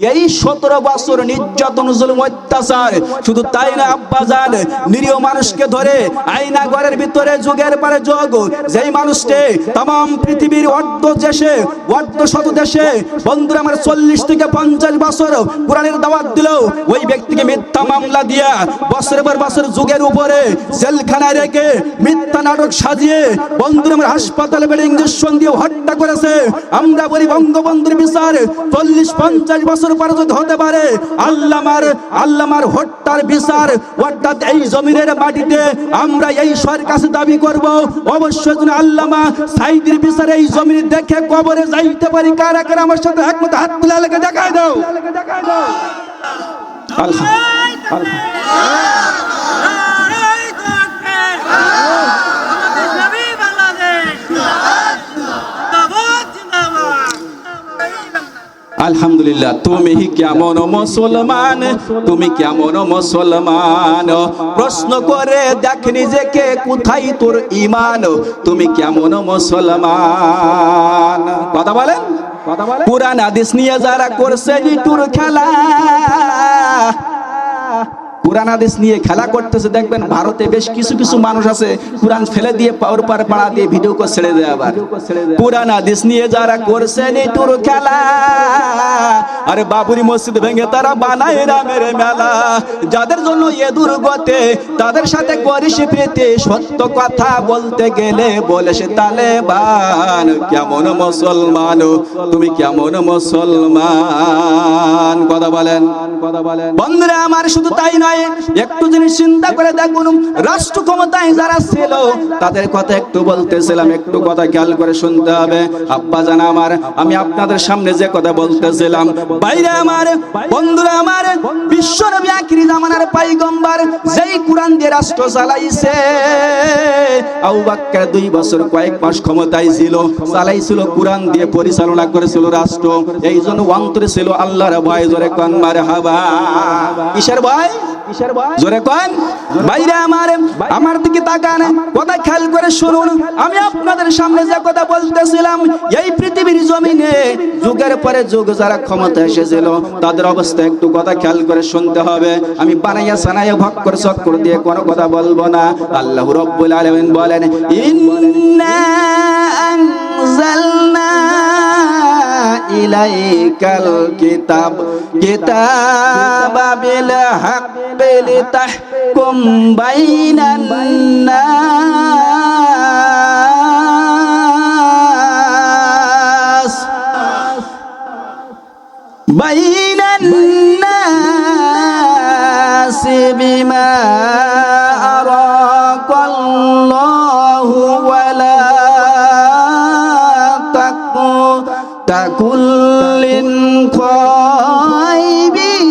এই 17 বছর নির্যাতন জুলুম অত্যাচার, শুধু তাই না আব্বাজান, নিরীহ মানুষকে ধরে আয়না ঘরের ভিতরে যুগের পরে যুগ যেই মানুষকে तमाम পৃথিবীর অর্ধ দেশে অর্ধ শত দেশে বন্ধুরা আমার 40 থেকে 50 বছর কোরআনের দাওয়াত দিল, ওই ব্যক্তিকে মিথ্যা মামলা দিয়া বছরের পর বছর যুগের উপরে জেলখানায় রেখে মিথ্যা নাটক সাজিয়ে বন্ধুরা আমার হাসপাতালে বেডে ইঞ্জেকশন দিয়ে হত্যা করেছে। আমরা বলি বঙ্গবন্ধুর বিচার 40-50 বছর পর্যন্ত হতে পারে, আল্লামার হত্যার বিচার অর্থাৎ এই জমিনের মাটিতে আমরা এই সরকারের কাছে দাবি করব, অবশ্যই যেন আল্লামা সাইদির বিচারে এই জমিন দেখে কবরে যাইতে পারি। কারা কারা আমার সাথে একমত হাত তুলে লেগে দেখায় দাও। আলহামদুলিল্লাহ। তুমি কেমন মুসলমান, তুমি কেমন মুসলমান, প্রশ্ন করে দেখ নিজেকে কোথায় তোর ঈমান, তুমি কেমন মুসলমান। কথা বলেন, কুরআন হাদিস নিয়ে যারা করছে নিটুর খেলা, কুরআন হাদিস নিয়ে খেলা করতেছে, দেখবেন ভারতে বেশ কিছু কিছু মানুষ আছে কুরআন ফেলে দিয়ে পাওয়ার পার পাড়া দিয়ে ভিডিও করে ছেড়ে দেয়। আবার কুরআন হাদিস নিয়ে যারা করছে নিটুর খেলা, আরে বাবরি মসজিদ ভেঙে তারা বানায় রামের মেলা, যাদের জন্য এ দুর্গতে তাদের সাথে করিস প্রীতি, সত্য কথা বলতে গেলে বলে সে তালেবান। কেমন মুসলমান, তুমি কেমন মুসলমান। কথা বলেন, বন্ধুরা আমার, শুধু তাই নয়, একটু জিনিস চিন্তা করে দেখুন, রাষ্ট্র ক্ষমতায় যারা ছিল তাদের কথা একটু বলতেছিলাম, একটু কথা খেয়াল করে শুনতে হবে। আব্বা জান আমার, আমি আপনাদের সামনে যে কথা বলতেছিলাম, বাইরে আমার, বন্ধুরা আমার, বিশ্বনবী আখিরি জামানার পয়গম্বর যেই কুরআন দিয়ে রাষ্ট্র চালাইছে, আবু বকর 2 বছর কয়েক মাস ক্ষমতায় ছিল, চালাইছিল কুরআন দিয়ে পরিচালনা করেছিল রাষ্ট্র। এই জন্য অন্তরে ছিল আল্লাহর ভয়। জোরে কোন মারহাবা। কিসের ভয়? জোরে কোন। বাইরে আমার দিকে তাকান, কথা খেয়াল করে শুনুন। আমি আপনাদের সামনে যে কথা বলতেছিলাম, এই পৃথিবীর জমিনে যুগের পরে যুগ যারা ক্ষমতা এসেছিল তাদের অবস্থা একটু কথা খেয়াল করে শুনতে হবে। আমি বানাইয়া সানাইয়া ভক্কর চক্কর দিয়ে কোনো কথা বলবো না। আল্লাহ রাব্বুল আলামিন বলেন, ইন্না আনজালনা ইলাইকাল কিতাব কিতাবা বিল হাক্কি লিতাহকুম বাইনান নাস বিমা আরাকাল্লাহু ওয়া লা তাকুল্লিন খাইবিন।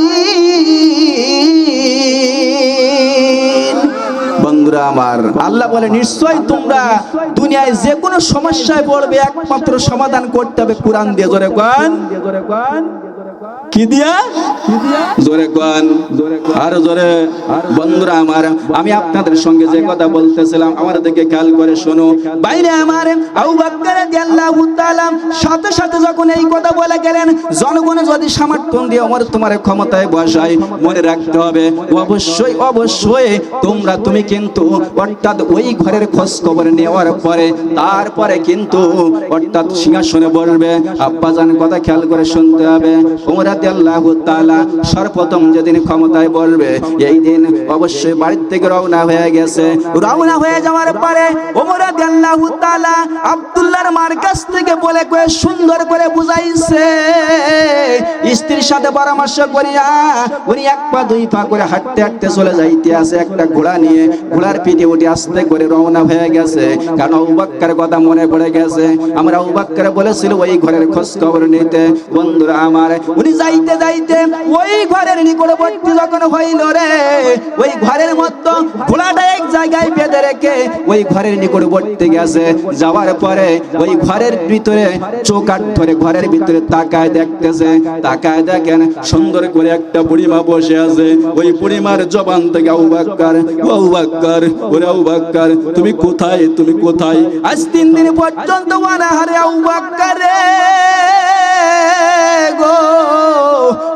বন্ধুরা আমার, আল্লাহ বলে, নিশ্চয় তোমরা দুনিয়ায় যে কোনো সমস্যায় পড়বে, একমাত্র সমাধান করতে হবে কোরআন দিয়ে। জোরে কোন, কি দিয়া? জোরে কোন, আর জোরে। বন্ধুরা আমার, আমি আপনাদের সঙ্গে যে কথা বলতেছিলাম আমার দিকে খেয়াল করে শোনো। বাইরে আমার, আবু বকর রাদিয়াল্লাহু তাআলা সাথে সাথে যখন এই কথা বলে গেলেন, জনগণ যদি সমর্থন দিয়ে ওমর তোমার ক্ষমতায় বসায়, মনে রাখতে হবে অবশ্যই অবশ্যই তুমি কিন্তু অর্থাৎ ওই ঘরের খোঁজ খবর নেওয়ার পরে তারপরে কিন্তু অর্থাৎ সিংহাসনে বসবে। আব্বাজান কথা খেয়াল করে শুনতে হবে। ওমর রাদিয়াল্লাহু তাআলা সর্বপ্রথম যেদিন ক্ষমতায় বসবে, এই দিন অবশ্যই বাড়ির থেকে রওনা হয়ে গেছে। রওনা হয়ে যাওয়ার পরে ওমর রাদিয়াল্লাহু তাআলা আব্দুল্লাহর মার কাছ থেকে বলে কয়ে সুন্দর করে বুঝাইছে, স্ত্রীর সাথে পরামর্শ করিয়া উনি 1 পা 2 পা করে হাঁটতে হাঁটতে চলে যাইতে আছে একটা ঘোড়া নিয়ে। ঘোড়ার পিঠে উঠে আস্তে করে রওনা হয়ে গেছে, কারণ আবু বকরের কথা মনে পড়ে গেছে। আমরা আবু বকর বলেছিল ওই ঘরের খোঁজ খবর নিতে। বন্ধুরা আমার, উনি যাইতে যাইতে ওই ঘরের নিকটবর্তী যখন হইল রে, ওই ঘরের মধ্যে ঘোড়াটা এক জায়গায় বেঁধে রেখে ওই ঘরের নিকটবর্তী গেছে। যাওয়ার পরে ওই ঘরের ভিতরে চৌকাঠ ধরে ঘরের ভিতরে তাকায় দেখতেছে। তাকায় দেখেন সুন্দর করে একটা বুড়িমা বসে আছে। ওই বুড়িমার জবান থেকে আবু বকর, ও আবু বকর, ওরে আবু বকর, তুমি কোথায়, তুমি কোথায়? আজ 3 দিন পর্যন্ত অনাহারে আবু বকর রে গো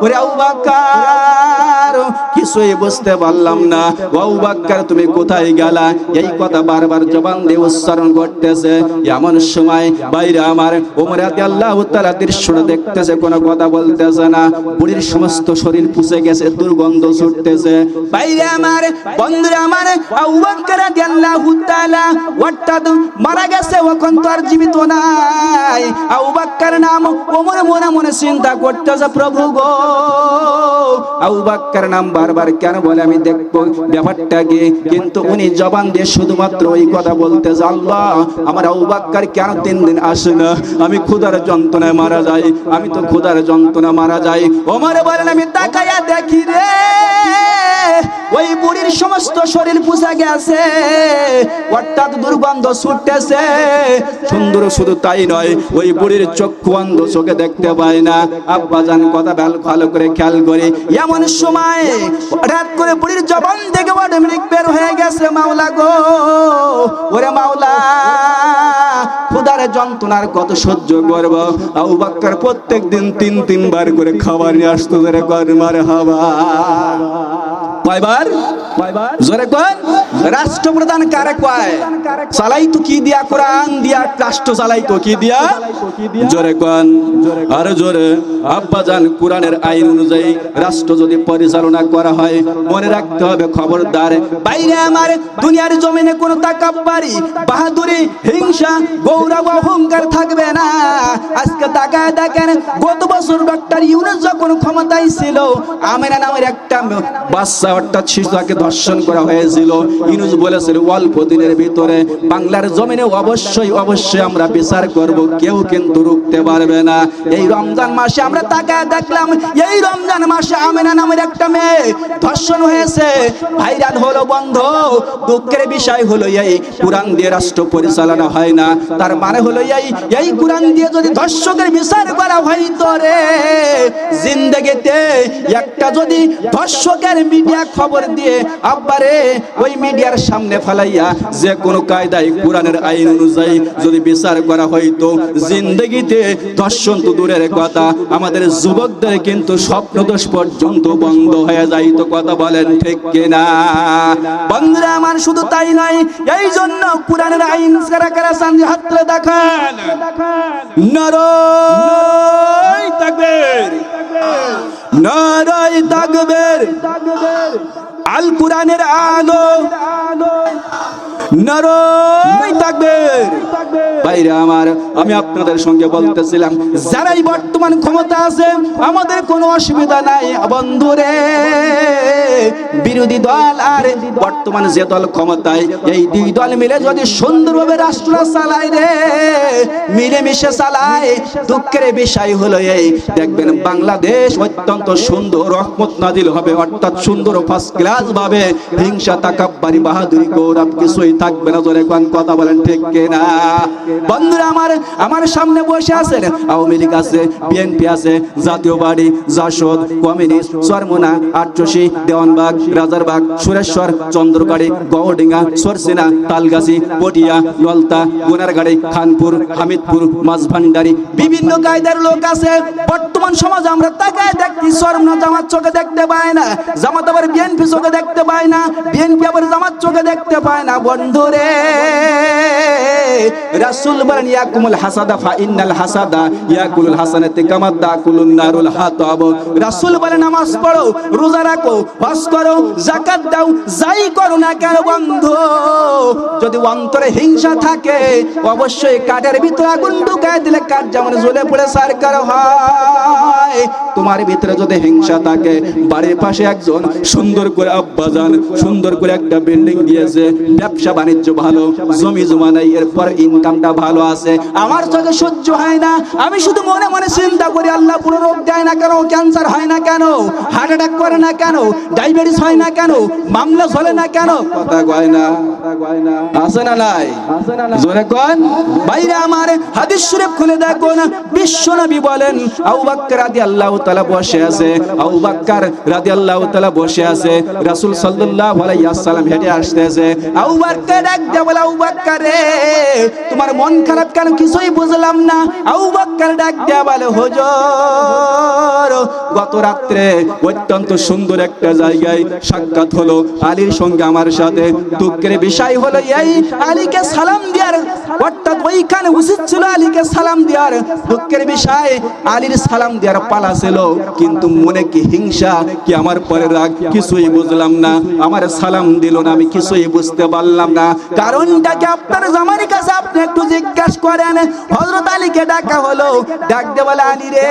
ওরে আবু বকর কিছুই বুঝতে পারলাম না, আবু বকর তুমি কোথায় গেলা? এই কথা বারবার জবান দিয়ে উচ্চারণ করতেছে। এমন সময় বাইরে আমার ওমর রাদিয়াল্লাহু তাআলা দৃশ্যটা দেখতেছে, কোনো কথা বলতেছে না। বুড়ির সমস্ত শরীর পুষে গেছে, দুর্গন্ধ ছুটতেছে। বাইরে আমার বন্ধুরা আমার আবু বকর রাদিয়াল্লাহু তাআলা অর্থাৎ মারা গেছে, এখন তো আর জীবিত নাই। আবু বকর নাম ওমর মনে মনে চিন্তা করতেছে, প্রভু গো আবু বকর নাম বারবার কেন বলে, আমি দেখবো ব্যাপারটা কি। কিন্তু উনি জবান দিয়ে শুধুমাত্র ওই কথা বলতেছে, আল্লাহ আমার আবু বকর কেন 3 দিন আসে না? আমি ক্ষুধার যন্ত্রণায় মারা যাই, আমি তো ক্ষুধার যন্ত্রণা মারা যাই। ওমর বলেন আমি তাকায়া দেখি রে, ওই বুড়ির সমস্ত শরীর পুষা গেছে, অর্থাৎ দুর্গন্ধ ছুটতেছে। সুন্দর শুধু তাই নয়, ওই বুড়ির চক্ষু অন্ধ, চোখে দেখতে পায় না। আব্বাজান কথা ভালো করে খেয়াল করে। এমন সময় হঠাৎ করে বুড়ির জবান থেকে অটোমেটিক বের হয়ে গেছে, মাওলা গো ওরে মাওলা ক্ষুধার যন্ত্রণার কত সহ্য করব। আবু বকর প্রত্যেকদিন 3 বার করে খাবার নিয়ে আসতো, জোরে কর মারহাবা। কয়বার? জোরে কর। রাষ্ট্রপ্রধান কারে কয়? চালাই তো কি দিয়া? কোরআন দিয়া রাষ্ট্র চালাই তো কি দিয়া? জোরে কর আর জোরে। আব্বাজান কোরআনের আইন অনুযায়ী রাষ্ট্র যদি পরিচালনা করা হয়, মনে রাখতে হবে খবরদার বাইরে আমার দুনিয়ার জমিনে কোনো তাকাব্বারি, বাহাদুরি, হিংসা, গৌরব, অহংকার থাকবে না। আজকে তাকায় দেখেন, গত বছর ডক্টর ইউনূস যখন ক্ষমতায় ছিল, আমেনা নামের একটা বাচ্চা অর্থাৎ শিশুকে ধর্ষণ করা হয়েছিল। ইউনূস বলেছিল অল্প দিনের ভিতরে বাংলার জমিনে অবশ্যই আমরা বিচার করব, কেউ কিন্তু রুখতে পারবে না। এই রমজান মাসে আমরা তাকায় দেখলাম, এই রমজান মাসে আমেনা নামের একটা মেয়ে ধর্ষণ হয়েছে, ভাইরাল হলো। বন্ধ দুঃখের বিষয় হলো এই কোরআন দিয়ে রাষ্ট্র পরিচালনা হয় না। তার মানে হলো এই কোরআন দিয়ে যদি ধর্ষকের বিচার করা হয়, তোরে জিন্দেগিতে একটা যদি ধর্ষকের মিডিয়া খবর দিয়ে আব্বারে ওই মিডিয়ার সামনে ফেলাইয়া যে কোনো কায়দায় কোরআনের আইন অনুযায়ী যদি বিচার করা হইতো, জিন্দেগিতে ধর্ষণ তো দূরের কথা, আমাদের যুবকদের কিন্তু স্বপ্নদোষ পর্যন্ত বন্ধ হয়ে যাইত। কথা বলেন ঠিক কিনা? বন্ধুরা আমার শুধু তাই নয়, এই জন্য কোরআনের আইন কারা কারা চান হাত তুলে দেখান। নারায়ে তাকবীর, নারায়ে তাকবীর। আল কোরআনের আলো, নারায়ে তাকবীর। ভাইরা আমার, আমি আপনাদের সঙ্গে বলতেছিলাম, যারাই বর্তমান ক্ষমতা আছে আমাদের কোনো অসুবিধা নাই বন্ধুরে। বিরোধী দল আর বর্তমান যে দল ক্ষমতায়, এই 2 দল মিলে যদি সুন্দরভাবে রাষ্ট্র চালায় রে, মিলেমিশে চালায়, দুঃখের বিষয় হলো এই দেখবেন বাংলাদেশ অত্যন্ত সুন্দর রহমত নাজিল হবে, অর্থাৎ সুন্দর ফার্স্ট ক্লাস ভাবে। হিংসা, তাকাব্বারি, বাহাদুরি, গৌরব কিছুই থাকবে না। জোরে কোন কথা বলেন ঠিক কিনা? বন্ধুরা আমার সামনে বসে আছেন আওয়ামী লীগ আছে, বিএনপি আছে, জাতীয় পার্টি, জাসদ, কমিউনিস্ট, চরমোনা, আটচষি, দেওয়ানবাগ, রাজারবাগ, সুরেশ্বর, চন্দ্রকাড়ি, গওডিঙ্গা, সরসিনা, তালগাছি, পটিয়া, নলতা, গুনারগাড়ি, খানপুর, হামিদপুর, মাঝভান্ডারি, বিভিন্ন কায়দার লোক আছে। বর্তমান সমাজ আমরা তাকায় দেখি, চরমোনা জামাত চোখে দেখতে পায় না, জামাত আবার বিএনপি চোখে দেখতে পায় না, বিএনপি আবার জামাত চোখে দেখতে পায় না। বন্ধুরে রাসূল বলেন ইয়াকুমুল হাসাদা ফা ইন্নাল হাসাদা ইয়াকুলুল হাসানাতি কামা তাকুলুন নারুল হাতাব। রাসূল বলেন নামাজ পড়ো, রোজা রাখো, হজ করো, যাকাত দাও, যাই করো না কেন বন্ধু, যদি অন্তরে হিংসা থাকে অবশ্যই কাঠের ভিতরে আগুন ঢুকায় দিলে কাঠ যেমন জ্বলে পড়ে সারকার হয়, তোমার ভিতরে যদি হিংসা থাকে। বাড়ির পাশে একজন সুন্দর করে আব্বাজান সুন্দর করে একটা বিল্ডিং দিয়েছে, ব্যবসা বাণিজ্য ভালো, জমি জমা নাই, এরপর ইনকামটা ভালো আছে, আমার চোখে সহ্য হয় না। আমি শুধু মনে মনে চিন্তা করি, আল্লাহ পুরো রোগ দেয় না কেন, ক্যান্সার হয় না কেন, হার্ট অ্যাটাক করে না কেন, ডায়াবেটিস হয় না কেন, মামলা চলে না কেন? কথা কয় না, আছে না নাই? জোরে কোন ভাইরা আমার, হাদিস শরীফ খুলে দেখুন, বিশ্বনবী বলেন আবু বকর রাদিয়াল্লাহু তাআলা বসে আছে, আবু বকর রাদিয়াল্লাহু তাআলা বসে আছে, রাসূল সাল্লাল্লাহু আলাইহি ওয়াসাল্লাম হেঁটে আসতেছে। আবু বকর ডাক দিয়ে বলে, আবু বকর রে, তোমার মন খারাপ কেন? কিছুই বুঝলাম না। আবু বকর ডাক দিয়ে বলে, হুজুর, গত রাত্রে অত্যন্ত সুন্দর একটা জায়গায় সাক্ষাৎ হলো আলীর সঙ্গে আমার সাথে। দুঃখের বিষয় হলো এই, আলীকে সালাম দেওয়ার, অর্থাৎ ওইখানে উচিত ছিল আলীকে সালাম দেওয়ার। দুঃখের বিষয় আলীর সালাম দেওয়ার পালা ছিল, কিন্তু মনে কি হিংসা কি আমার পরে রাগ, কিছুই বুঝলাম না। আমার সালাম দিল না, আমি কিছুই বুঝতে পারলাম না। কারণটা কি আপনার জামার কাছে আপনি একটু জিজ্ঞাসা করেন। হযরত আলীকে ডাকা হলো, ডাক দিয়ে বলে, আলী রে,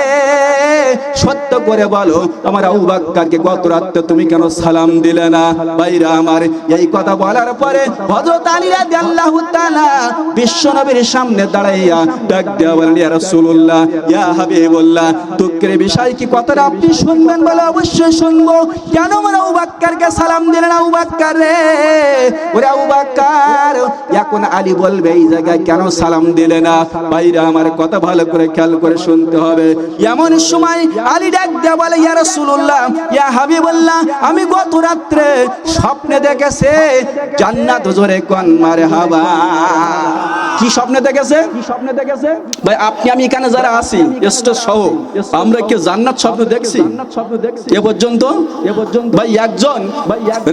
সত্য করে বলো, আমার আবু বকরকে গত রাতে তুমি কেন সালাম দিলে না? ভাইরা আমার, এই কথা বলার পরে হযরত আলী রাদিয়াল্লাহু তাআলা বিশ্বনবীর সামনে দাঁড়াইয়া ডাক দিয়ে বলেন, ইয়া রাসূলুল্লাহ, ইয়া হাবিবুল্লাহ, দুঃখের বিষয় কি কথাটা আপনি শুনবেন? বলে, অবশ্যই শুনবো। কেন আমার আবু বকরকে সালাম দিলেন? আবু বকর রে, ওরে আবু বকর, এখন আলী বলবে এই জায়গায় কেন সালাম দিলে না। ভাইরা আমার, কথা ভালো করে খেয়াল করে শুনতে হবে। এমন সময় আলী ডাক দিয়ে বলে, ইয়া রাসূলুল্লাহ, ইয়া হাবিবুল্লাহ, আমি গত রাত্রে স্বপ্নে দেখেছি জান্নাত। জোরে কোন মারহাবা। কি স্বপ্নে দেখেছে? কি স্বপ্নে দেখেছে? ভাই আপনি আমি এখানে যারা আছি স্টেজ সহ, আমরা কি জান্নাত স্বপ্ন দেখছি? এ পর্যন্ত ভাই একজন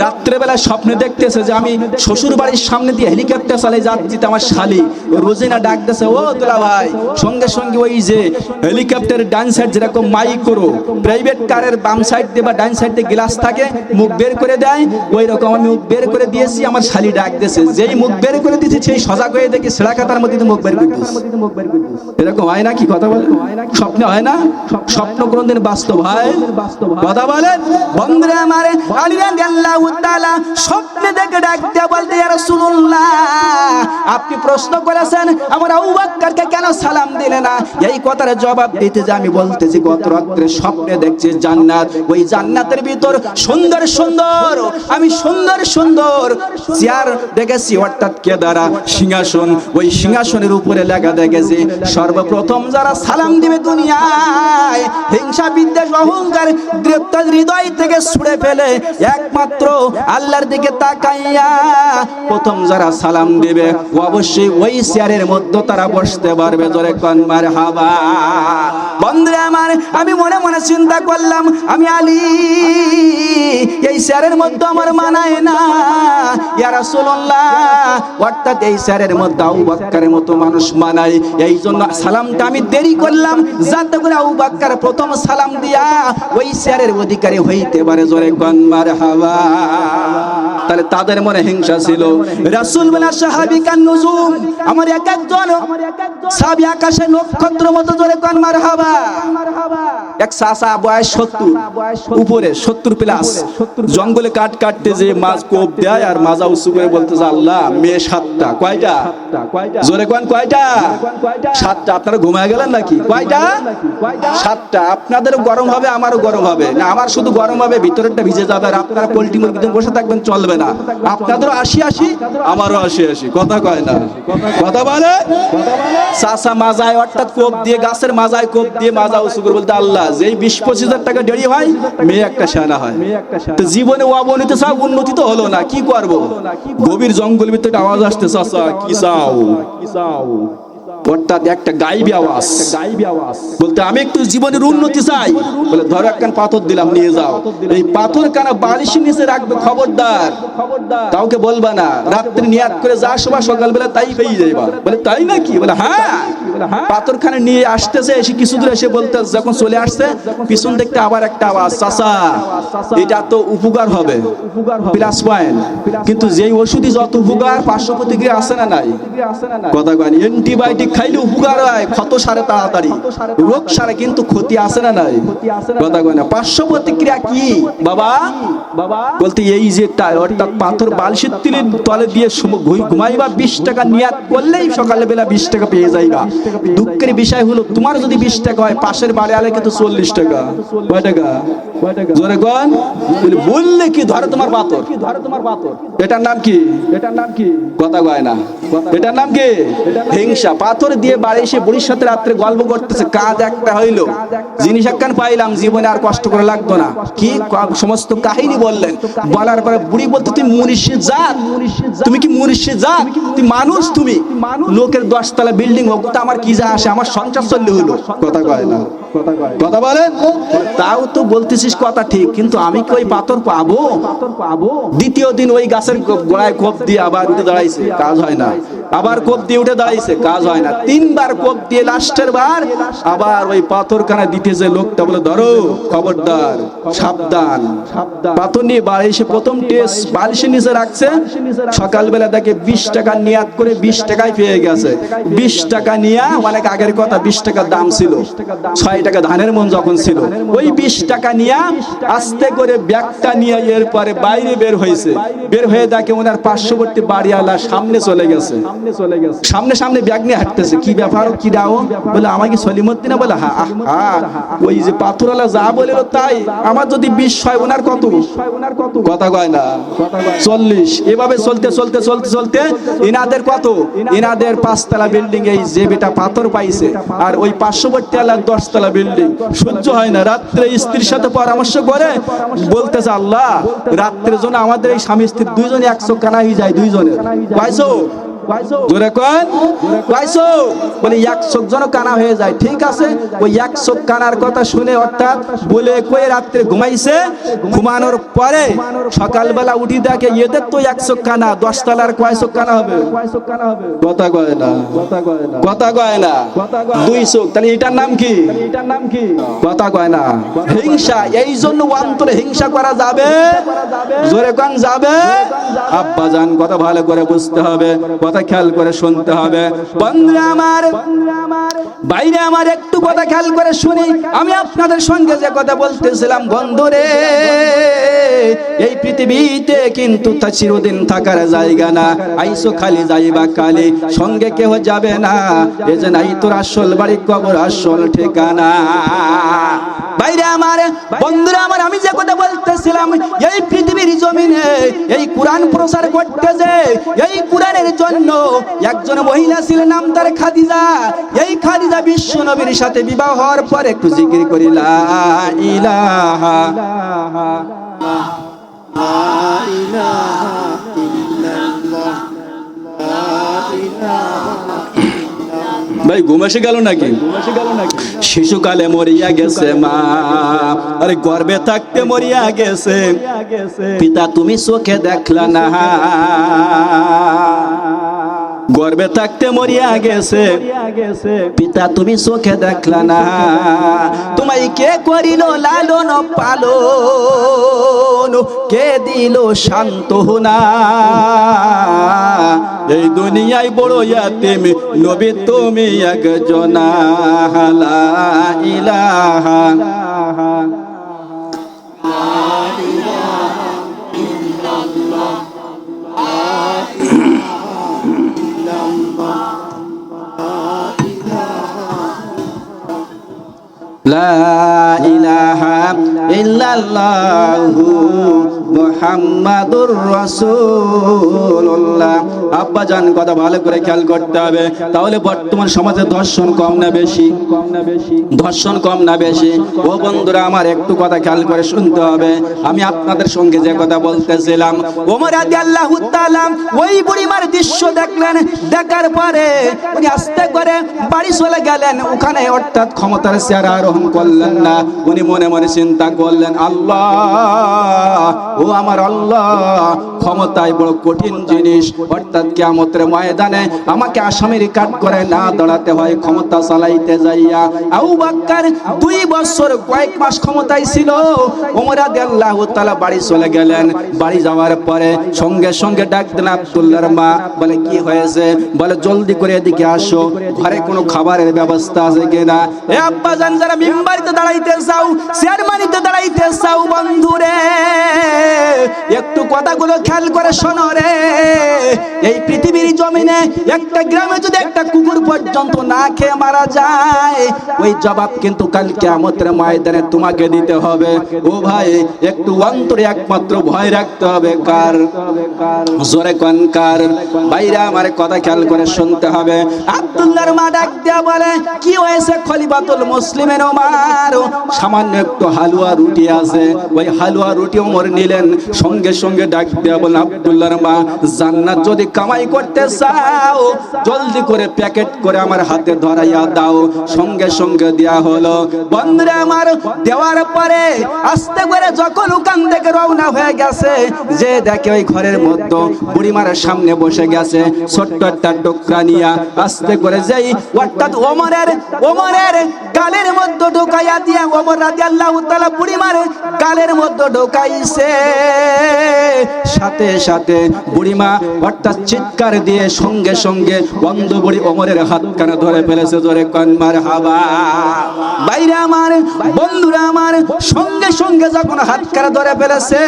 রাত্রে বেলা স্বপ্নে দেখতেছে যে আমি শ্বশুর বাড়ির সামনে দিয়ে হেলিকপ্টার চালিয়ে যাচ্ছি, আমার শালি রোজিনা ডাক দিতেছে, ও তোলা ভাই, সঙ্গে সঙ্গে ওই যে হেলিকপ্টারের ডান সাইড যেরকম মাইক করো, প্রাইভেট কারের বাম সাইড দিয়ে বা ডান সাইড দিয়ে গ্লাস থাকে, মুখ বের করে দেয়, ওই রকম আমি মুখ বের করে দিয়েছি। আমার শালি ডাক দিয়েছে, যেই মুখ বের করে দিয়েছি সেই সজাগ হয়ে দেখি সেরা খাতার মধ্যে মুখ বের করে দিয়েছে। এরকম হয় না? কি কথা বলে, স্বপ্নে হয় না? স্বপ্ন কোনদিন বাস্তব হয়? কথা বলেন বন্ধুরা আমার। আলী রাদিয়াল্লাহু তাআলা স্বপ্নে দেখে ডাক দিয়ে বলতে, ইয়া রাসূলুল্লাহ, আপনি প্রশ্ন করেছেন আমার আবু বকরকে কেন সালাম দিলে না। এই কথার জবাব দিতে যে আমি বলতেছি, গত রাত্রে স্বপ্নে দেখছি জান্নাত, ওই জান্নাতের ভিতর সুন্দর সুন্দর, আমি সুন্দর সুন্দর চেয়ার দেখেছি, অর্থাৎ কেদারা সিংহাসন, ওই সিংহাসনের উপরে লেখা দেখেছি, সর্বপ্রথম যারা সালাম দিবে দুনিয়ায় হিংসা বিদ্বেষ অহংকার গ্রেপ্তার হৃদয় থেকে ছুড়ে ফেলে একমাত্র আল্লাহর দিকে তাকাইয়া প্রথম যারা সালাম দিবে অবশ্যই ওই চেয়ারের মধ্যে তারা বসতে পারবে। জোরে কোন মারহাবা। বন্ধুরা আমার, আমি মনে মনে চিন্তা করলাম, আমি আলী এই চেয়ারের মধ্যে আমার মানায় না, ইয়া রাসূলুল্লাহ, অর্থাৎ এই চেয়ারের মধ্যে আবু বকরের মতো মানুষ মানায়। এই জন্য সালামটা আমি দেরি করলাম, যাতে করে আবু বকর প্রথম সালাম দিয়া ওই চেয়ারের অধিকারী হইতে পারে। জোরে কোন মারহাবা। তাহলে তাদের মনে হিংসা ছিল। রাসূল বলেন, সাহাবী কান নুজুম, আমার এক একজন সাহাবী আকাশে নক্ষত্র মতো। জোরে কোন মারহাবা। এক চাচা বয়স 70 উপরে, 70 প্লাস, জঙ্গলে কাট কাটতে যে মাছ কোপ দেয় আর মাজা উঁচু করে বলতেছে, আল্লাহ মেয়ে 7টা। কয়টা? জোরে কোন কয়টা? 7টা। আপনারা ঘুমায় গেলেন নাকি? কয়টা? 7টা। আপনাদেরও গরম হবে, আমারও গরম হবে না। আমার শুধু গরম হবে, ভিতরেরটা ভিজে যাবে, আর আপনারা পোল্ট্রি মুরগিতে বসে থাকবেন, চলবে না। আপনাদেরও 80-80, আমারও 80-80। কথা কয় না? কথা বলে। চাচা মাজায়, অর্থাৎ কোপ দিয়ে, গাছের মাজায় কোপ দিয়ে মাজা উঁচু করে বলতে, আল্লাহ যেই 20-25 হাজার টাকা দেরি হয়, মেয়ে একটা সেনা হয়। তো জীবনে অবনতি চাও, উন্নতি তো হলো না, কি করবো? গভীর জঙ্গল ভিতরে আওয়াজ আসতে, চাচা কি চাও? অর্থাৎ একটা গাইবি আওয়াজ, বলতে আমি একটু জীবনের উন্নতি চাই। বলে, ধরো একখান পাথর দিলাম, নিয়ে যাও, এই পাথর কানা বালিশের নিচে রাখবে, খবরদার কাউকে বলবা না। রাত্রে নিয়াত করে যা সবা সকালবেলা তাই পেয়ে যাইবা। বলে, তাই নাকি? বলে, হ্যাঁ। পাথরখানে নিয়ে আসতেছে, এসে কিছু দূর এসে বলতে, যখন চলে আসছে পিছন দেখতে আবার একটা আওয়াজ, চাচা এটা তো উপকার হবে, প্লাস পয়েন্ট, কিন্তু যেই ওষুধই যত উপকার পার্শ্ব প্রতিক্রিয়া আছে না নাই? কথা কয়নি? অ্যান্টিবায়োটিক খাইলে উপকার হয়, ক্ষত সারে তাড়াতাড়ি, রোগ সারে, কিন্তু ক্ষতি আছে না নাই? কথা কয় না? পার্শ্ব প্রতিক্রিয়া কি বাবা? বলতে এই যে অর্থাৎ পাথর বালিশের তলে দিয়ে ঘুমাইবা, 20 টাকা নিয়াত করলেই সকালে বেলা 20 টাকা পেয়ে যাইবা। দুঃখের বিষয় হলো, তোমার যদি 20 টাকা হয়, পাশের বাড়ি আলে কিন্তু 40 টাকা। কয় টাকা? জোরে কোন? বললে কি ধরে তোমার পাথর? এটার নাম কি? কথা কয় না। এটার নাম কি? হিংসা। পাথর দিয়ে বাড়ি এসে বুড়ির সাথে রাত্রে গল্প করতেছে, কাজ একটা হইলো, জিনিস একখান পাইলাম, জীবনে আর কষ্ট করে লাগতো না। কি সমস্ত কাহিনী বললেন। বলার পরে বুড়ি বলতে, তুই মুর্শিদ জাত, তুমি কি মুর্শিদ জাত? তুই মানুষ, তুমি লোকের 10 তলা বিল্ডিং হোক, তো আমার কি যা আসে, আমার সংসার চললে হলো। কথা কয় না। কথা বলেন। তাও তো বলতেছিস কথা ঠিক, কিন্তু আমি কি ওই পাথর পাবো? দ্বিতীয় দিন ওই গাছের গোড়ায় কোপ দিয়ে আবার উঠে দাঁড়াইছে, কাজ হয় না। আবার কোপ দিয়ে উঠে দাঁড়াইছে, কাজ হয় না। 3 বার কোপ দিয়ে লাস্টের বার আবার ওই পাথর কানা দিতেছে। লোকটা বলে, ধরো, খবরদার, সাবধান। পাথর নিয়ে বাড়ি এসে প্রথম টেস্ট বালিশের নিচে রাখছে। সকালবেলা দেখে 20 টাকা নিয়াত করে 20 টাকায় পেয়ে গেছে। 20 টাকা নিয়ে, অনেক আগের কথা, 20 টাকার দাম ছিল, 6 টাকা ধানের মন যখন ছিল। ওই 20 টাকা নিয়ে আস্তে করে ব্যাগটা নিয়ে এরপরে বাইরে বের হয়েছে। বের হয়ে দেখে ওনার পার্শ্ববর্তী বাড়িওয়ালা সামনে চলে গেছে। সামনে ব্যাগ নিয়ে হাঁটতেছে। কি ব্যাপার, কি দাও? বলে, আমাকে সলিমুদ্দিন। বলে, হ্যাঁ, ওই যে পাথরওয়ালা যা বলিল তাই। আমার যদি 20 হয়, ওনার কত? কথা কয় না। 40। এভাবে চলতে ইনাদের কত? ইনাদের 5 তলা বিল্ডিং, এই যে বেটা পাথর পাইছে, আর ওই পার্শ্ববর্তী এলাকার 10 তলা বিল্ডিং। সহ্য হয় না। রাত্রে স্ত্রীর সাথে পরামর্শ করে বলতেছে, আল্লাহ, রাত্রের জন্য আমাদের এই স্বামী স্ত্রী দুইজনে 100 কানা হয়ে যায়। দুইজনের পাইছো? জোরে কোন পাইছো? বলে 100 জন কানা হয়ে যায়। ঠিক আছে, ওই 100 কানার কথা শুনে, অর্থাৎ বলে কয়ে রাত্রে ঘুমাইছে। ঘুমানোর পরে সকালবেলা উঠি দেখে এদের তো 100 কানা, 10 তলার কয়শো কানা হবে? কথা কয় না। কথা কয় না। 200। তাহলে এটার নাম কি? কথা কয় না। হিংসা। এই জন্য অন্তরে হিংসা করা যাবে? জোরে কোন যাবে? আব্বাজান, কথা ভালো করে বুঝতে হবে, কথা খেয়াল করে শুনতে হবে। বন্ধুরা আমার, বাইরে আমার, একটু কথা খেয়াল করে শুনি। আমি আপনাদের সঙ্গে যে কথা বলতেছিলাম, বন্ধুরে, এই পৃথিবীতে কিন্তু তা চিরদিন থাকার জায়গা না। আইসো খালি যাইবা কালি, সঙ্গে কেউ যাবে না। এ যে নাই তোর আসল বাড়ি, কবর আসল ঠিকানা। বাইরে আমার, বন্ধুরা আমার, আমি যে কথা বলতেছিলাম, এই পৃথিবীর জমিনে এই কোরআন প্রচার করতেছে। এই কোরআনের জন্য একজন মহিলা ছিলেন, নাম তার খাদিজা। এই খাদিজা বিশ্ব নবীর সাথে বিবাহ হওয়ার পর একটু জিকির করি, লা ইলাহা ভাই ঘুম এসে গেল নাকি? শিশুকালে মরিয়া গেছে মা, আরে গর্ভে থাকতে মরিয়া গেছে পিতা, তুমি চোখে দেখলা না। গর্ভে থাকতে মরিয়া গেছে পিতা, তুমি চোখে দেখলা না। তোমায় কে করিল লালন পালন, কে দিল সান্ত্বনা। এই দুনিয়ায় বড় ইয়াতিম নবী তুমি একজনা। লা ইলাহা লা ইলাহা ইল্লাল্লাহু মুহাম্মাদুর রাসূলুল্লাহ। আব্বাজান, কথা ভালো করে খেয়াল করতে হবে। তাহলে বর্তমান সমাজে ধর্ষণ কম না বেশি? ধর্ষণ কম না বেশি? ও বন্ধুরা আমার, একটু কথা খেয়াল করে শুনতে হবে। আমি আপনাদের সঙ্গে যে কথা বলতেছিলাম, ওমর রাদিয়াল্লাহু তাআলা ওই বুড়িমার দৃশ্য দেখলেন। দেখার পরে উনি আস্তে করে বাড়ি চলে গেলেন। ওখানে অর্থাৎ ক্ষমতার চেয়ার আরোহণ করলেন না। উনি মনে মনে চিন্তা করলেন, আল্লাহ, ও আমার আল্লাহ, ক্ষমতায় বড় কঠিন জিনিস। অর্থাৎ কিয়ামতের ময়দানে আমাকে আসামির কাঠ করে না দাঁড়াতে হয় ক্ষমতা চালাইতে যাইয়া। আবু বকর 2 বছর কয়েক মাস ক্ষমতায় ছিল। ওমর রাদিয়াল্লাহু তাআলা বাড়ি চলে গেলেন। বাড়ি যাওয়ার পরে সঙ্গে সঙ্গে ডাক দিলেন আব্দুল্লাহর মা। বলে, কি হয়েছে? বলে, জলদি করে এদিকে আসো, ঘরে কোনো খাবারের ব্যবস্থা আছে কিনা। এ আব্বাজান, যারা মিম্বারিতে দাঁড়াইতে চাও, চেয়ারম্যানিতে দাঁড়াইতে চাও, বন্ধুরে, একটু কথাগুলো খেয়াল করে শোনো রে। এই পৃথিবীর জমিনে একটা গ্রামে যদি একটা কুকুর পর্যন্ত না খেয়ে মারা যায়, ওই জবাব কিন্তু কাল কিয়ামতের ময়দানে তোমাকে দিতে হবে। ও ভাই, একটু অন্তরে একমাত্র ভয় রাখতে হবে কার? জোরে কোন কার? ভাইরা আমার কথা খেয়াল করে শুনতে হবে। আব্দুল্লাহর মা ডাক দিয়া বলে, কি হয়েছে খলিফাতুল মুসলিমিন ওমর? সামান্য একটু হালুয়া রুটি আছে, ওই হালুয়া রুটি ওমর নিলেন, সঙ্গে সঙ্গে ডাক দিয়া বলে, আব্দুল্লাহর মা, জান্নাত যদি কামাই করতে চাও জলদি করে প্যাকেট করে আমার হাতে ধরাইয়া দাও। সঙ্গে সঙ্গে দেয়া হলো। বন্ধুরা আমার, দেওয়ার পরে আস্তে করে যখন ওখান থেকে রওনা হয়ে গেছে, যে দেখে ওই ঘরের মধ্যে বুড়িমার সামনে বসে গেছে ছোট্ট একটা টুকরা নিয়া, আস্তে করে যেই অর্থাৎ ওমরের গালের মধ্যে ঢোকাইয়া দিয়া ওমর রাদিয়াল্লাহু তাআলা বুড়িমার গালের মধ্যে ঢোকাইছে। সাথে সাথে বুড়িমা অর্থাৎ চিৎকার দিয়ে সঙ্গে সঙ্গে বন্ধ বুড়ি ওমরের হাত কানে ধরে ফেলেছে। জোরে কোন মারহাবা। বাইরে আমার, বন্ধুরা আমার, সঙ্গে সঙ্গে যখন হাত কানে ধরে ফেলেছে,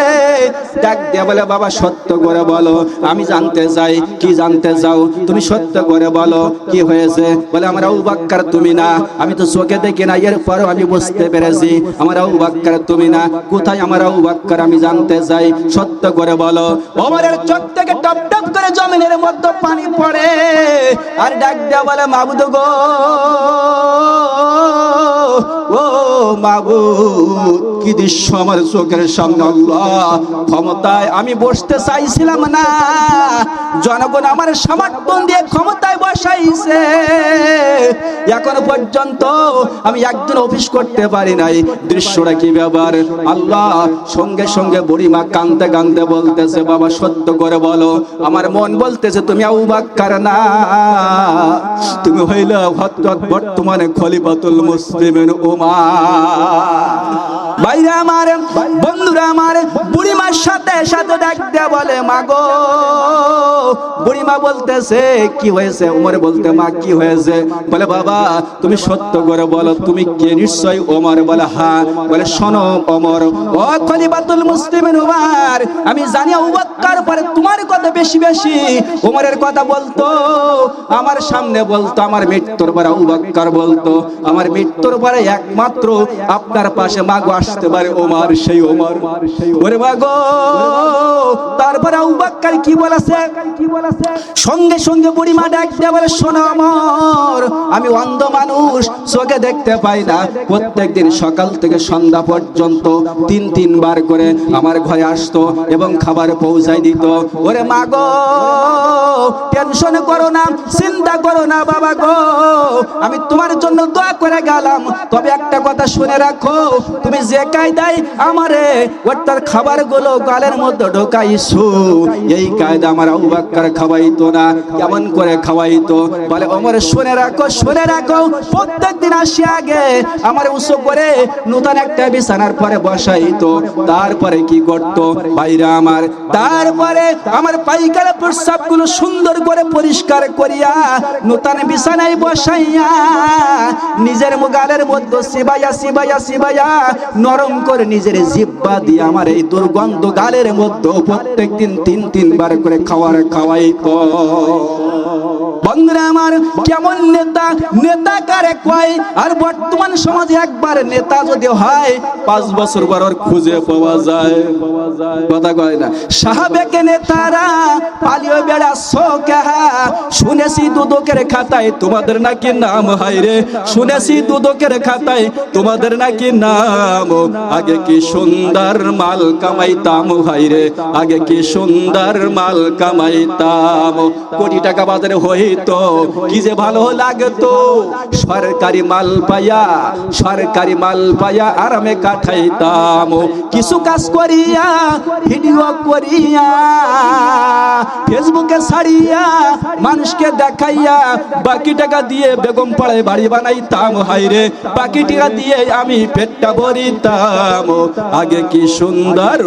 ডাক দিয়ে বলে, বাবা সত্য করে বলো, আমি জানতে চাই। কি জানতে চাও তুমি? সত্য করে বলো কি হয়েছে? বলে, আমার আবু বকর তুমি না, আমি তো চোখে দেখি না, এরপরও আমি বুঝতে পেরেছি আমার আবু বকর তুমি না। কোথায় আমার আবু বকর? আমি জানতে চাই, সত্য করে বলো। ওমরের চোখ থেকে টপ টপ করে জমিনের মধ্যে পানি পড়ে, আর ডাক দেয়া বলে, মাবুদ গো, ও মাবুদ, কি দৃশ্য আমার চোখের সামনে। আল্লাহ, ক্ষমতায় আমি বসতে চাইছিলাম না, জনগণ আমার সমর্থন দিয়ে ক্ষমতায় বসাইছে, এখনো পর্যন্ত আমি একদিন অফিস করতে পারি নাই। দৃশ্যটা কি ব্যাপার? আল্লাহ। সঙ্গে সঙ্গে বুড়িমা কাঁদতে কাঁদতে বলতেছে, বাবা সত্য করে বলো, আমার মন বলতেছে তুমি আবু বকর না, তুমি হইলা বর্তমানে খলিফাতুল মুসলিমিন ওমর। ভাইরা আমার, বন্ধুরা আমার, বুড়িমার সাথে সাথে ডাক দেয়া বলে, মাগো। বুড়িমা বলতেছে, কি হয়েছে? ওমর বলতে, মা কি হয়েছে? বলে, বাবা তুমি সত্য করে বলো, তুমি কে? নিশ্চয় ওমর। বলে, হ্যাঁ। বলে, শোনো ওমর, ও খলিফাতুল মুসলিমিন ওমর, আমি জানি আবু বকর পরে তোমার কথা বেশি বেশি ওমরের কথা বলতো, আমার সামনে বলতো, আমার মৃত্যুর পরে আবু বকর বলতো, আমার মৃত্যুর পরে একমাত্র আপনার পাশে মাগো আসতে পারে ওমর, সেই ওমর। ওরে মাগো, তারপরে আবু বকর কি বলেছে? সঙ্গে সঙ্গে বুড়িমা ডাক দিয়ে বলে, শোনো ওমর, আমি অন্ধ মানুষ, চোখে দেখতে পাই না, প্রত্যেকদিন সকাল থেকে সন্ধ্যা পর্যন্ত তিনবার করে আমার ঘরে আসতো এবং খাবার পৌঁছাই দিত। ওরে মাগো, টেনশন করো না, চিন্তা করো না বাবা গো, আমি তোমার জন্য দোয়া করে গেলাম। তবে একটা কথা শুনে রাখো, তুমি যে কায়দায় আমারে ওটার খাবারগুলো গালের মধ্যে ঢোকাইছো, এই কায়দা আমার আবু বকর খাওয়াইতো না। কেমন করে খাওয়াইতো? বলে, ওমর শুনে রাখো, শুনে রাখো, প্রত্যেকদিন আসি আগে আমার উঁচু করে নতুন একটা বিছানার পরে বসাইতো, তারপরে কি করতো ভাইরা আমার, তারপরে আমার পায়খানা প্রস্রাবগুলো সুন্দর করে পরিষ্কার করিয়া নতুন বিছানায় বসাইয়া নিজের গালের মধ্যে চিবাইয়া চিবাইয়া চিবাইয়া নরম করে নিজের জিহ্বা দিয়ে আমার এই দুর্গন্ধ গালের মধ্যে প্রত্যেকদিন তিনবার করে খাওয়াইতো। বন্ধুরা আমার, কেমন নেতা? নেতা কারে কয়? আর বর্তমান সমাজে একবার নেতা যদি হয় 5 বছর পর ওর খুঁজে পাওয়া যায়, কথা কয় না? সাহাবেকে নেতারা পালিয়ে বেড়াচ্ছো কাহা? শুনেছি দুদকের খাতায় তোমাদের নাকি নাম, হায়রে শুনেছি দুদকের খাতায় তোমাদের নাকি নাম। আগে কি সুন্দর মাল কামাইতাম, হায়রে আগে কি সুন্দর মাল কামাইতাম, কোটি টাকা বাজারে হইতো, কি যে ভালো লাগতো, সরকারি মাল পাইয়া আরামে কাটাইতাম। কিছু কাজ করিয়া ভিডিও করিয়া ফেসবুকে ছাড়িয়া মানুষকে দেখাইয়া বাকি টাকা দিয়ে বেগম পাড়ায় বাড়ি বানাইতাম, হায়রে বাকি টাকা দিয়ে আমি পেটটা ভরিতাম। কামাইতাম, আগে কি সুন্দর,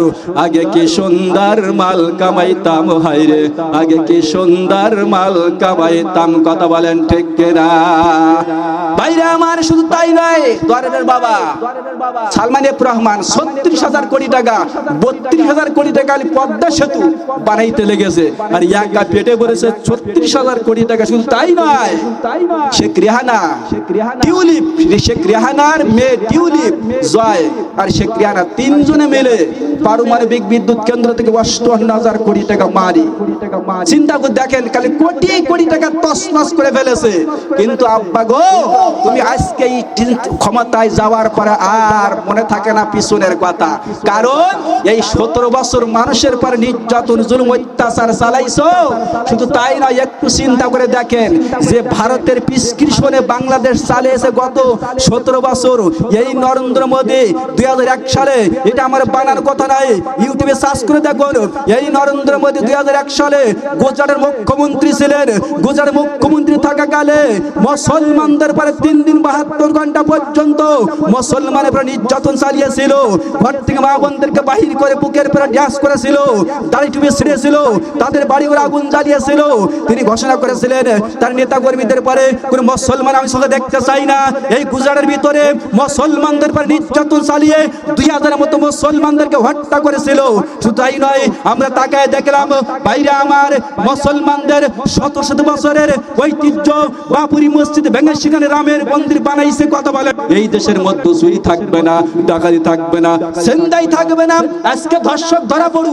আগে কি সুন্দর মাল কামাইতাম, হায়রে আগে কি সুন্দর মাল কামাইতাম। কথা বলেন ঠিক কিনা? ভাইরা আমার, শুধু তাই নয়, দরের বাবা সালমান এফ রহমান 36,000 কোটি টাকা, 32,000 কোটি টাকা পদ্মা সেতু বানাইতে লেগেছে, আর একা পেটে পড়েছে 36,000 কোটি টাকা। শুধু তাই নয়, শেখ রেহানা, টিউলিপ, শেখ রেহানার মেয়ে টিউলিপ, জয় আর শেখ রেহানা তিনজনে মিলে পারমাণবিক বিদ্যুৎ কেন্দ্র থেকে 58,000 কোটি টাকা মারি। চিন্তা করে দেখেন, খালি কোটি কোটি টাকা তছনছ করে ফেলেছে। কিন্তু আব্বা গো, তুমি আজকে এই ক্ষমতায় যাওয়ার পরে আর মনে থাকে না পিছনের কথা, কারণ এই 17 বছর মানুষের পর নির্যাতন, জুলুম, অত্যাচার চালাইছো। শুধু তাই নয়, একটু চিন্তা করে দেখেন যে ভারতের প্রেসক্রিপশনে বাংলাদেশ চালিয়েছে গত 17 বছর। এই নরেন্দ্র মোদী 2001 সালে, এটা আমার বানার কথা নাই, ইউটিউবে সার্চ করে দেখুন, এই নরেন্দ্র মোদী 2001 সালে গুজরাটের মুখ্যমন্ত্রী ছিলেন। গুজরাটের মুখ্যমন্ত্রী থাকাকালে মুসলমানদের পরে 3 দিন 72 ঘন্টা পর্যন্ত মুসলমানের উপর নির্যাতন চালিয়েছিল। ঘর থেকে মা বোনদেরকে বাহির করে বুকের উপরে ড্যাস করেছিল, দাড়ি টুপি ছিঁড়েছিল, তাদের বাড়ি ঘরে আগুন জ্বালিয়েছিল। তিনি ঘোষণা করেছিলেন তার নেতা কর্মীদের পরে কোন মুসলমান আমি সঙ্গে দেখতে চাই না। এই গুজরাটের ভিতরে মুসলমানদের পর নির্যাতন চালিয়ে 2000-এর মতো মুসলমানদেরকে হত্যা করেছিল। শুধু তাই নয়, আমরা তাকায় দেখলাম বাইরে আমার মুসলমানদের শত শত বছরের ঐতিহ্য বাবরি মসজিদ ভেঙে সেখানে রামের মন্দির বানাইছে। কথা বলে এই দেশের মধ্যে চুরি থাকবে না, ডাকাতি থাকবে না, সেন্দাই থাকবে না। আজকে ধর্ষক ধরা পড়ু,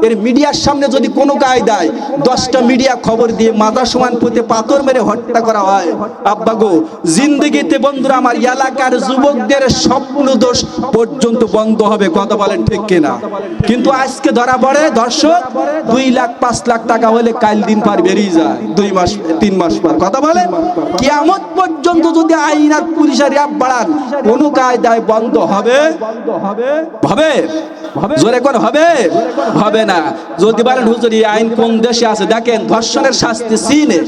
এর মিডিয়ার সামনে যদি কোনো কায়দায় 10টা মিডিয়া খবর দিয়ে মাথা সমান পুঁতে পাথর মেরে হত্যা করা হয়, আব্বা গো, জিন্দগিতে বন্ধুরা আমার এলাকার যুবকদের স্বপ্ন দোষ পর্যন্ত বন্ধ হবে। কথা বলেন ঠিক কিনা? কিন্তু আজকে ধরা পড়ে ধর্ষক 2 লাখ 5 লাখ টাকা হলে কাল দিন পার বেরিয়ে যায়, 2 মাস 3 মাস পর। কথা বলেন, কিয়ামত পর্যন্ত যদি আইন আর পুলিশের র্যাব বাড়ান, কোন কায়দায় বন্ধ হবে? হবে? জোরে কোন হবে? হবে না। যদি বলেন হুজুর এই আইন কোন দেশে আছে, দেখেন ধর্ষণের শাস্তি চীনে,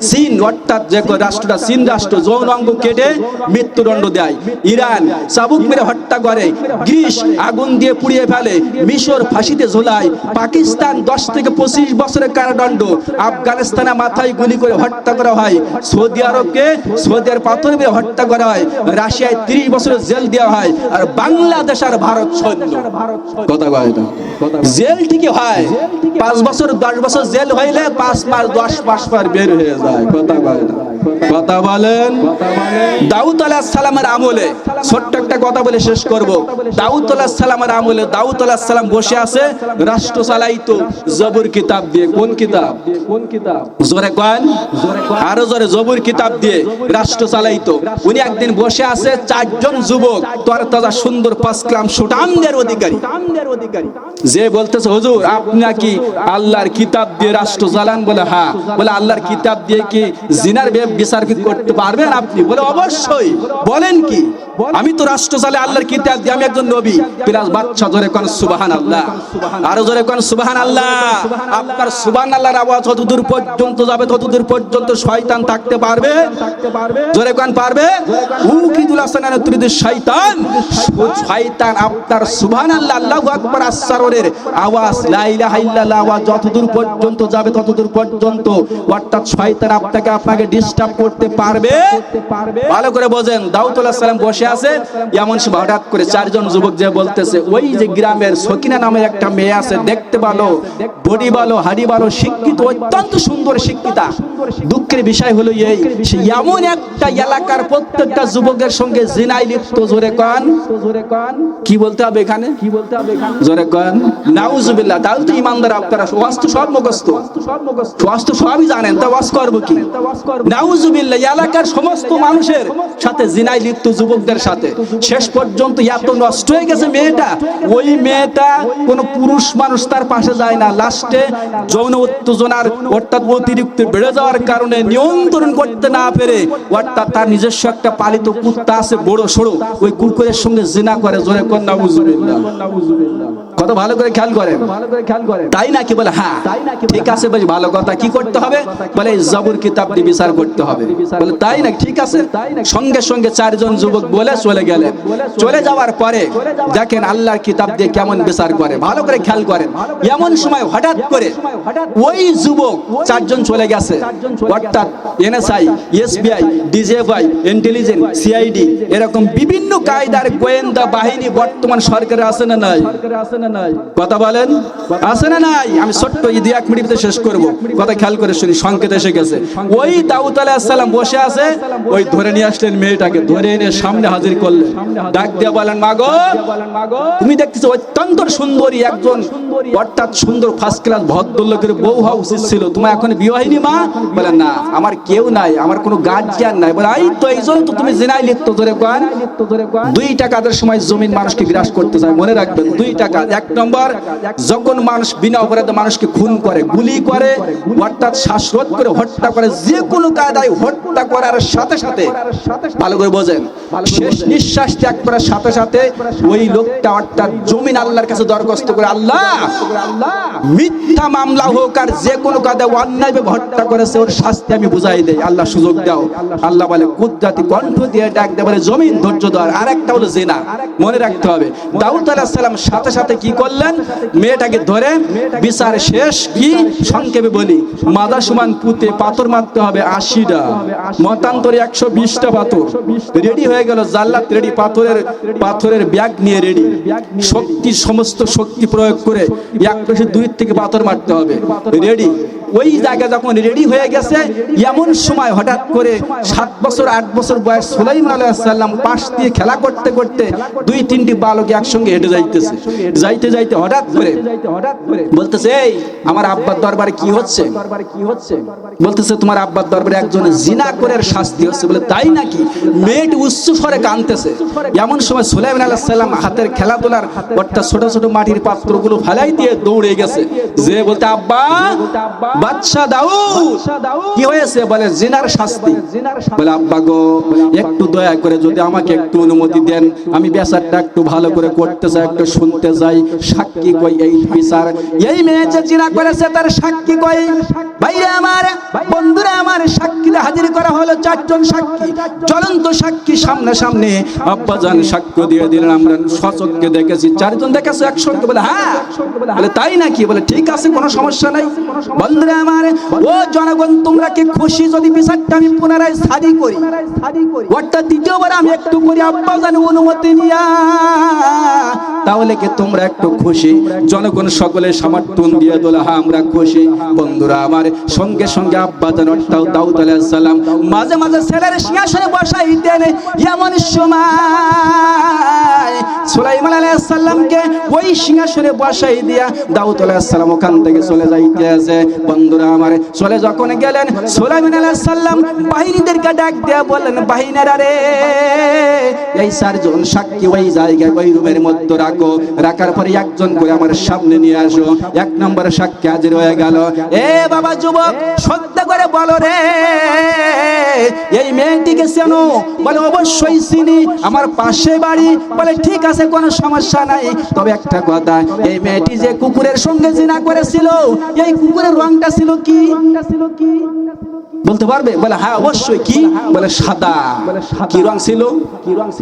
চীন অর্থাৎ যে রাষ্ট্রটা, চীন রাষ্ট্র যৌন অঙ্গ কেটে মৃত্যুদণ্ড দেয়। ইরান চাবুক মেরে হত্যা করে, গ্রিস আগুন দিয়ে পুড়িয়ে ফেলে, মিশর ফাঁসিতে ঝোলায়, পাকিস্তান 10 থেকে 25 বছরের কারাদণ্ড, আফগানিস্তানে মাথায় গুলি করে হত্যা করা হয়, সৌদি আরবকে সৌদির পাথর মেরে হত্যা করা হয়, রাশিয়ায় 30 বছরের জেল দেওয়া হয়, আর বাংলাদেশ আর ভারত সৈন্য কথা কয় না, জেল ঠিকই হয়, 5 বছর 10 বছর জেল হইলে 5 মাস 10 মাস পর বের হয়ে যায়। কথা কয় না? কথা বলেন। দাউদ আলাইহিস সালামের আমলে ছোট্ট একটা কথা বলে শেষ করব। দাউদ আলাইহিস সালামের আমলে দাউদ আলাইহিস সালাম বসে আছে, রাষ্ট্র চালাইতো জবর কিতাব দিয়ে। কোন কিতাব? কোন কিতাব? জোরে কোন, আরো জোরে, জবর কিতাব দিয়ে রাষ্ট্র চালাইতো। উনি একদিন বসে আছে, 4 জন যুবক তরতাজা সুন্দর পাঁচক্লাম সুটামদের অধিকারী, যে বলতেছে হুজুর আপনি নাকি আল্লাহর কিতাব দিয়ে রাষ্ট্র চালান? বলে হ্যাঁ। বলে আল্লাহর কিতাব দিয়ে কি জিনার বিচার কি করতে পারবেন আপনি? বলে অবশ্যই। বলেন কি? আমি তো রাষ্ট্র চালাই আল্লাহর কিতাব দিয়ে, আমি একজন নবী। প্লাস বাচ্চা জোরে কোন সুবহানাল্লাহ, আরো জোরে কোন সুবহানাল্লাহ। আপনার সুবহানাল্লাহর আওয়াজ যতদূর পর্যন্ত যাবে ততদূর পর্যন্ত শয়তান থাকতে পারবে? জোরে কোন পারবে? উকিদুল হাসানান তুরিদ শয়তান, শয়তান আপনার সুবহানাল্লাহ আল্লাহু আকবার আসসারের আওয়াজ, লা ইলাহা ইল্লাল্লাহ আওয়াজ যতদূর পর্যন্ত যাবে ততদূর পর্যন্ত অর্থাৎ শয়তান আপনাকে ডিস্টার্ব করতে পারবে? ভালো করে বোঝেন। দাউদ আলাইহিস সালাম বসে আছে, এমন সময় হঠাৎ করে 4 জন যুবক যে বলতেছে, ওই যে গ্রামের সকিনা নামের একটা মেয়ে আছে, দেখতে ভালো, বডি ভালো, হাড়ি ভালো, শিক্ষিত, অত্যন্ত সুন্দর শিক্ষিতা। দুঃখের বিষয় হলো এই, সে এমন একটা এলাকার প্রত্যেকটা যুবকের সঙ্গে জিনায় লিপ্ত। জোরে কোন, কি বলতে হবে এখানে? কি বলতে হবে এখানে? জোরে কোন, নাউজুবিল্লাহ। তাহলে তো ইমানদার আপনারা ওয়াজ তো সব মুখস্থ, ওয়াজ তো সবই জানেন, তা ওয়াজ করব কি? নাউজুবিল্লাহ। এলাকার সমস্ত মানুষের সাথে জিনায় লিপ্ত যুবকদের সাথে শেষ পর্যন্ত এত নষ্ট হয়ে গেছে মেয়েটা, ওই মেয়েটা কোন পুরুষ মানুষ তার পাশে যায় না। লাস্টে যৌন উত্তেজনার অর্থাৎ অতিরিক্ত বেড়ে যাওয়ার কারণে নিয়ন্ত্রণ করতে না পেরে অর্থাৎ তার নিজস্ব একটা পালিত কুত্তা আছে বড় সড়ো, ওই কুকুরের সঙ্গে জিনা করে। জোরে কোন নাউজুবিল্লাহ। কত ভালো করে খেয়াল করেন, তাই নাকি? বলে হ্যাঁ ঠিক আছে, বেশ ভালো কথা। কি করতে হবে? বলে জবর কিতাব দিয়ে বিচার করতে হবে। বলে তাই না? ঠিক আছে। সঙ্গে সঙ্গে 4 জন যুবক বলে চলে গেলেন। চলে যাওয়ার পরে দেখেন আল্লাহর কিতাব দিয়ে কেমন বিচার করে, ভালো করে খেয়াল করেন। এমন সময় হঠাৎ করে ওই যুবক চারজন চলে গেছে, অর্থাৎ NSI, SBI, DGFI, intelligence, CID, এরকম বিভিন্ন কায়দার গোয়েন্দা বাহিনী বর্তমান সরকারে আছে না নাই? কথা বলেন, আছে না নাই? আমি ছোট্ট এই 2-1 মিনিটে শেষ করব, কথা খেয়াল করে শুনি, সংকেত এসে গেছে। ওই দাউদ আলাইহিস সালাম বসে আছে, ওই ধরে নিয়ে আসলেন মেয়েটাকে, ধরে এনে সামনে হাজির করলেন। ডাক দিয়ে বলেন, মাগো তুমি দেখতেছো অত্যন্ত সুন্দরী একজন, অর্থাৎ সুন্দর ফার্স্ট ক্লাস ভদ্রলোকের বউ হওয়া উচিত ছিল, তোমার এখন বিয়ে হয়নি মা? বলে না, আমার কেউ নাই, আমার কোনো গার্জিয়ান নাই। বলে এই তো, এই জন্য তো তুমি জিনায় লিপ্ত। ধরে কন 2 টাকার সময় জমিন মানুষকে গ্রাস করতে চায়, মনে রাখবেন 2 টাকা। 1 নম্বর, যখন মানুষ বিনা অপরাধে মানুষকে খুন করে, গুলি করে, অর্থাৎ শ্বাসরোধ করে, হত্যা করে, যে কোনো কায়দায় হত্যা করার সাথে সাথে, ভালো করে বোঝেন, শেষ নিঃশ্বাস ত্যাগ করার সাথে সাথে ওই লোকটা অর্থাৎ জমিন আল্লাহর কাছে দরখাস্ত করে, আল্লাহ মিথ্যা মামলা হোক আর যে কোনো কায়দায় অন্যায়ভাবে হত্যা করেছে, ওর শাস্তি আমি বুঝাই দেই, আল্লাহ সুযোগ দাও। আল্লাহ বলে কুদরতি কণ্ঠ দিয়ে ডাক দেয়, বলে জমিন ধৈর্য ধর। আর একটা হলো জিনা, মনে রাখতে হবে। দাউদ আলাইহিস সালাম সাথে সাথে কি করলেন, মেয়েটাকে ধরে বিচার শেষ, কি সংক্ষেপে বলি, মাদা সমান পুঁতে পাথর মারতে হবে 80টা, মতান্তরে 120টা পাথর রেডি হয়ে গেল। জাল্লাত রেডি, পাথরের ব্যাগ নিয়ে রেডি, শক্তি, সমস্ত শক্তি প্রয়োগ করে 1 পেশে দূর থেকে পাথর মারতে হবে, রেডি। ওই জায়গা যখন রেডি হয়ে গেছে, এমন সময় হঠাৎ করে 7 বছর 8 বছর বয়স সুলাইমান আলাইহিস সালাম পাশ দিয়ে খেলা করতে করতে 2-3টি বালক একসঙ্গে হেঁটে যাইতেছে। যাইতে যাইতে হঠাৎ করে বলতেছে, এই আমার আব্বার দরবারে কি হচ্ছে? বলতেছে, তোমার আব্বার দরবারে একজন জিনা করে শাস্তি হচ্ছে। বলে তাই নাকি? মেয়েটি উচ্চ স্বরে কাঁদতেছে। এমন সময় সুলাইমান আলাইহিস সালাম হাতের খেলাধুলার অর্থাৎ ছোট ছোট মাটির পাত্রগুলো ফেলাই দিয়ে দৌড়ে গেছে, যে বলতে, আব্বা, বাদশা দাউদ কি হয়েছে? বলে জিনার শাস্তি। বলে আব্বা গো, একটু দয়া করে যদি আমাকে একটু অনুমতি দেন, আমি বিচারটা একটু ভালো করে করতে চাই, একটু শুনতে চাই। সাক্ষী কই এই বিচার? এই মেয়ে যে জিনা করেছে তার সাক্ষী কই? ভাইরা আমার, বন্ধুরা আমার, সাক্ষীতে হাজির করা হলো 4 জন সাক্ষী, জ্বলন্ত সাক্ষী, সামনে সামনে আব্বা জান সাক্ষ্য দিয়ে দিলেন, আমরা সচক্ষে দেখেছি। 4 জন দেখেছে একসঙ্গে? বলে হ্যাঁ। বলে তাই নাকি? বলে ঠিক আছে, কোনো সমস্যা নাই। বন্ধুরা আমার, ও জনগণ, তোমরা কি খুশি যদি বিচারটা আমি পুনরায় সারি করি, অর্থাৎ দ্বিতীয়বার আমি একটু করি আব্বা জান অনুমতি নিয়া? তাহলে কি তোমরা একটু খুশি? জনগণ সকলে সমর্থন দিয়ে বলে হ্যাঁ আমরা খুশি। বন্ধুরা আমার, সঙ্গে সঙ্গে আব্বা জান অর্থাৎ দাউদ আলাইহিস সালাম মাঝে মাঝে ছেলের সিংহাসনে বসাইতেন। এমন সময় সুলাইমান আলাইহিস সালামকে ওই সিংহাসনে বসাই দিয়া দাউদ আলাইহিস সালাম ওখান থেকে চলে যাইতে আছে। বন্ধুরা আমার, চলে যখন গেলেন, সুলাইমান আলাইহিস সালাম বাহিনীদেরকে ডাক দিয়া বললেন, বাহিনীরা রে, এই 4 জন সাক্ষী ওই জায়গায় ওই রুমের মধ্যে রাখো, রাখার পরে একজন করে আমার সামনে নিয়ে আসো। 1 নম্বর সাক্ষী হাজির হয়ে গেল। এ বাবা যুবক, সত্য করে বলো রে, এই মেয়েটিকে চেনো? বলে অবশ্যই চিনি, আমার পাশে বাড়ি। বলে ঠিক আছে, কোনো সমস্যা নাই, তবে একটা কথা, এই মেয়েটি যে কুকুরের সঙ্গে জিনা করেছিল, এই কুকুরের রংটা ছিল কি? বলতে পারবে? বলে হ্যাঁ অবশ্যই। কি? বলে সাদা। কি রং ছিল?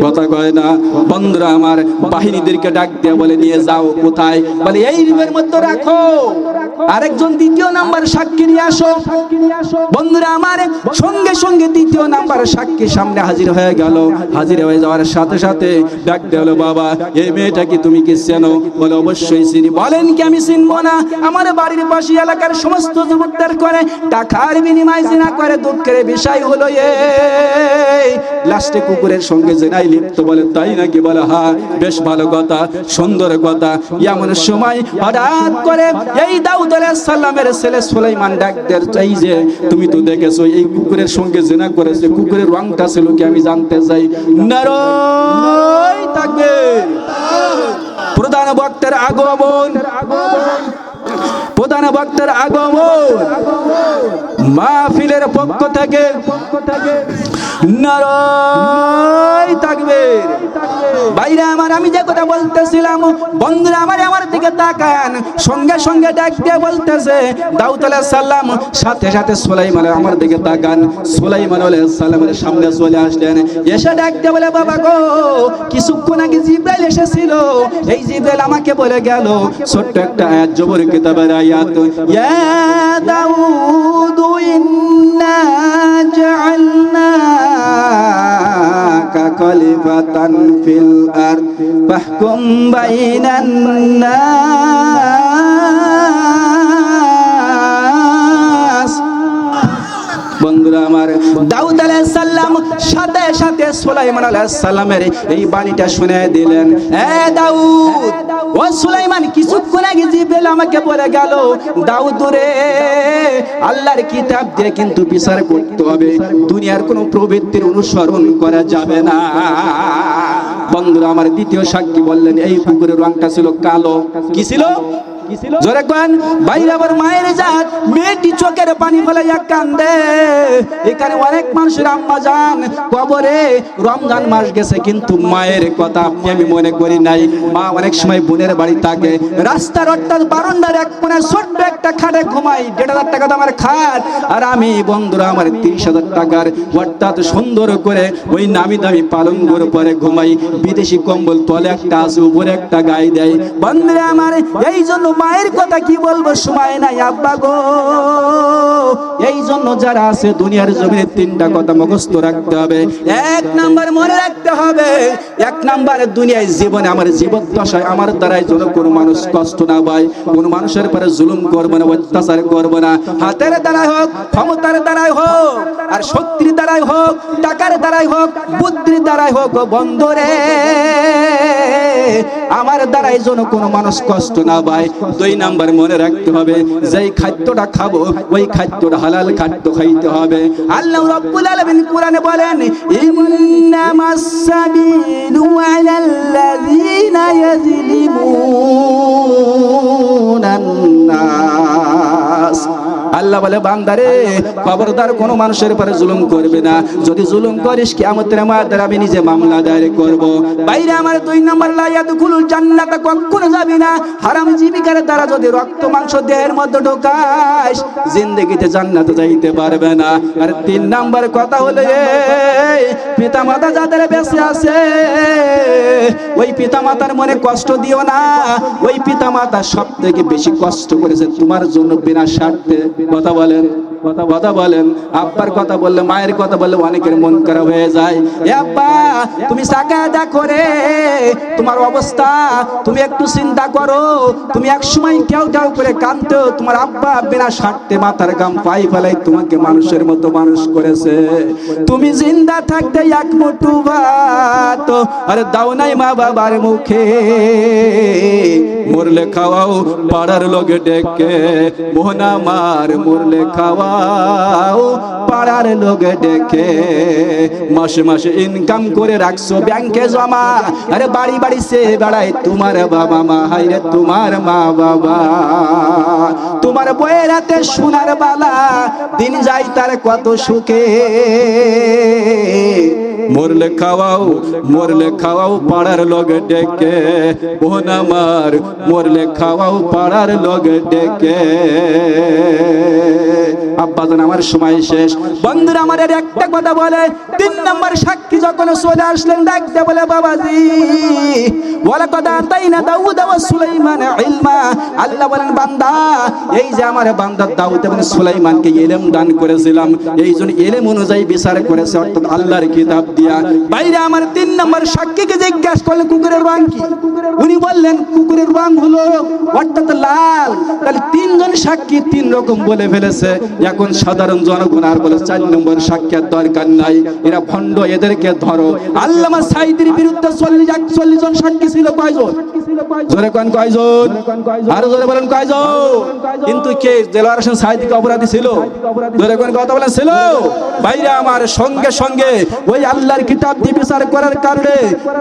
কথা কয় না। বন্ধুরা আমার, বাহিনীদেরকে ডাক দিয়ে বলে নিয়ে যাও। কোথায়? বলে এই রুমের মধ্যে রাখো। আরেকজন 2য় নাম্বার সাক্ষী নিয়ে আসো। বন্ধুরা আমার, সঙ্গে সঙ্গে 2য় নাম্বার সাক্ষী সামনে হাজির হয়ে গেল। হাজির হয়ে যাওয়ার সাথে সাথে ডাক দিয়ে হলো, বাবা এই মেয়েটা কি তুমি কি চেনো? বলে অবশ্যই চিনি। বলেন কি আমি চিনবো না? আমার বাড়ির পাশে এলাকার সমস্ত যুবকদের করে টাকার বিনিময়ে জিনা করে। দুঃখের বিষয় হলো এই লাস্টে কুকুরের সঙ্গে জিনায় লিপ্ত। বলে তাই নাকি? বলে হ্যাঁ, বেশ ভালো কথা, সুন্দর কথা। এমন সময় হঠাৎ করে এই দাউদ আলাইহিস সালামের ছেলে সুলাইমান ডাক দেয়, চাই যে তুমি তো দেখেছো এই কুকুরের সঙ্গে জিনা করেছে, কুকুরের রংটা ছিল কি আমি জানতে চাই। নারায়ে তাকবীর। প্রধান বক্তার আগমন, প্রধান বক্তার আগমন। মাহফিলের পক্ষ থেকে নারায়ে তাকবীর। ভাইরা আমার, আমি যে কথা বলতেছিলাম, বন্ধুরা আমার দিকে তাকান। সঙ্গে সঙ্গে ডাক দিয়ে বলতেছে দাউদ আলাইহিস সালাম, সাথে সাথে সুলাইমান আমার দিকে তাকান। সুলাইমান আলাইহিস সালামের সামনে চলে আসলেন, এসে ডাক দিয়ে বলে, বাবা গো, কিছুক্ষণ আগে জিবরাইল এসেছিল। এই জিবরাইল আমাকে বলে গেল, ছোট্ট একটা আয়াত, জবর কিতাবের আয়াত, ইয়া দাউদ ইন্না জাআলনাকা খলিফাতান ফিল আরদ ফাহকুম বাইনান নাস। বন্ধুরা আমার, দাউদ আলাইহিস সালাম সাথে সাথে সুলাইমান আলাইহিস সালামের এই বাণীটা শুনে দিলেন। এ দাউদ, ও সুলাইমান, কিছুক্ষণ আগে জিবরাইল আমাকে বলে গেল, দাউদ রে, আল্লাহর কিতাব দিয়ে কিন্তু বিচার করতে হবে, দুনিয়ার কোনো প্রবৃত্তির অনুসরণ করা যাবে না। বন্ধুরা আমার, দ্বিতীয় সাক্ষী বললেন, এই পুকুরের রংটা ছিল কালো। কি ছিল? জোরে কোন ভাইরা, আবার মায়ের জাত, মেয়েটি চোখের পানি ফেলাইয়া কান্দে। এখানে অনেক মানুষের আম্মা জান কবরে, রমজান মাস গেছে কিন্তু মায়ের কথা আমি মনে করি নাই। মা অনেক সময় বোনের বাড়ি থাকে, রাস্তার অর্থাৎ বারান্দার এক কোণে ছোট্ট একটা খাটে ঘুমাই। 1,500 টাকা দামের খাট, আর আমি বন্ধুরা আমার 30,000 টাকার অর্থাৎ সুন্দর করে ওই নামি দামি পালঙ্গর পরে ঘুমাই। বিদেশি কম্বল তলে একটা আছে, উপরে একটা গায়ে দেয়। বন্ধুরা আমার, এই জন্য মায়ের কথা কি বলবো, সময় নাই আব্বা গো। এই জন্য যারা আছে দুনিয়ার জমিনে 3টা কথা মুখস্থ রাখতে হবে। 1 নাম্বার মনে রাখতে হবে, 1 নাম্বার দুনিয়ায় জীবনে আমার জীবদ্দশায় আমার দ্বারাই যেন কোনো মানুষ কষ্ট না পায়, কোনো মানুষের পরে জুলুম করবো না, অত্যাচার করবো না। হাতের দ্বারাই হোক, ক্ষমতার দ্বারাই হোক, আর শক্তির দ্বারাই হোক, টাকার দ্বারাই হোক, বুদ্ধির দ্বারাই হোক, বন্ধুরে, আমার দ্বারাই যেন কোনো মানুষ কষ্ট না পায়। 2 নাম্বার মনে রাখতে হবে, যেই খাদ্যটা খাবো ওই খাদ্যটা হালাল খাদ্য খাইতে হবে। আল্লাহ রাব্বুল আলামিন কোরআনে বলেন, ইন্নামাস সাবিলু আলাল্লাযিনা ইয়াযলিমুনান নাস। আল্লাহ বলে, বান্দারে, খবরদার কোনো মানুষের উপরে জুলুম করবে না। যদি জুলুম করিস, কিয়ামতের ময়দানে আমি নিজে মামলা দায়ের করব। বাইরে আমার 2 নাম্বার, লা ইয়াদখুলুল জান্নাতা, কখনো যাবি না। হারাম জীবিকার দ্বারা যদি রক্ত মাংস দেহের মধ্যে ঢোকাস, জিন্দেগিতে জান্নাতে যাইতে পারবে না। আর 3 নাম্বার কথা হলো, পিতা মাতা যাদের বেঁচে আছে, ওই পিতা মাতার মনে কষ্ট দিও না। ওই পিতা মাতা সবথেকে বেশি কষ্ট করেছে তোমার জন্য বিনা স্বার্থে। কথা বলেন, কথা বলেন। আব্বার কথা বললে, মায়ের কথা বললে অনেকের মন খারাপ হয়ে যায়। এ আব্বা, তুমি সাকা দেখো রে, তোমার অবস্থা তুমি একটু চিন্তা করো। তুমি এক সময় কেউ কেউ করে কাঁদতো, তোমার আব্বা বিনা স্বার্থে মাথার গাম পাই ফেলাই তোমাকে মানুষের মতো মানুষ করেছে। তুমি জিন্দা থাকতে এক মুঠো ভাত আর দাও নাই মা বাবার মুখে, মরলে খাওয়াও পাড়ার লোকে ডেকে, মোহন আমার মরলে খাওয়াও পাড়ার লোকে ডেকে। মাসে মাসে ইনকাম করে রাখছো ব্যাংকে জমা, আরে বাড়ি বাড়ি সে বেড়ায় তোমার বাবা মা। হাইরে তোমার মা বাবা, তোমার বইয়ের হাতে সোনার বালা, দিন যায় তার কত সুখে। মরলে খাওয়াও পাড়ার লোকে ডেকে, বোন আমার মরলে খাওয়াও পাড়ার লোকে ডেকে। আব্বাজান, আমার সময় শেষ। বন্ধুরা আমার একটা কথা বলে, 3 নাম্বার সাক্ষী যখন চলে আসলেন, ডাকতে বলে, বাবাজি, বলে কথা তাই না দাউদ ওয়া সুলাইমান ইলমা। আল্লাহ বলেন, বান্দা, এই যে আমার বান্দা দাউদ এবং সুলাইমানকে ইলম দান করেছিলাম, এই জন্য ইলম অনুযায়ী বিচার করেছে, অর্থাৎ আল্লাহর কিতাব দিয়া। বাইরে আমার 3 নাম্বার সাক্ষীকে জিজ্ঞাসা করলেন, কুকুরের রং কি? উনি বললেন, কুকুরের রং হলো অর্থাৎ লাল। তাহলে 3 জন সাক্ষী 3 রকম বলে ফেলেছে। এখন সাধারণ জনগণ আর বলে 4 নম্বর সাক্ষীর দরকার নাই, এরা ভণ্ড, এদেরকে ধরো। আল্লামা সাঈদীর বিরুদ্ধে 41 জন সাক্ষী ছিল। কয়জন? জোরে কোন কয়জন? আর জোরে বলেন কয়জন? কিন্তু কে দেলোয়ার হোসেন সাঈদী কি অপরাধী ছিল? জোরে কোন কথা বলেন ছিল? ভাইরা আমার, সঙ্গে সঙ্গে ওই আল্লাহ আল্লাহর কিতাব দিয়ে বিচার করার কারণে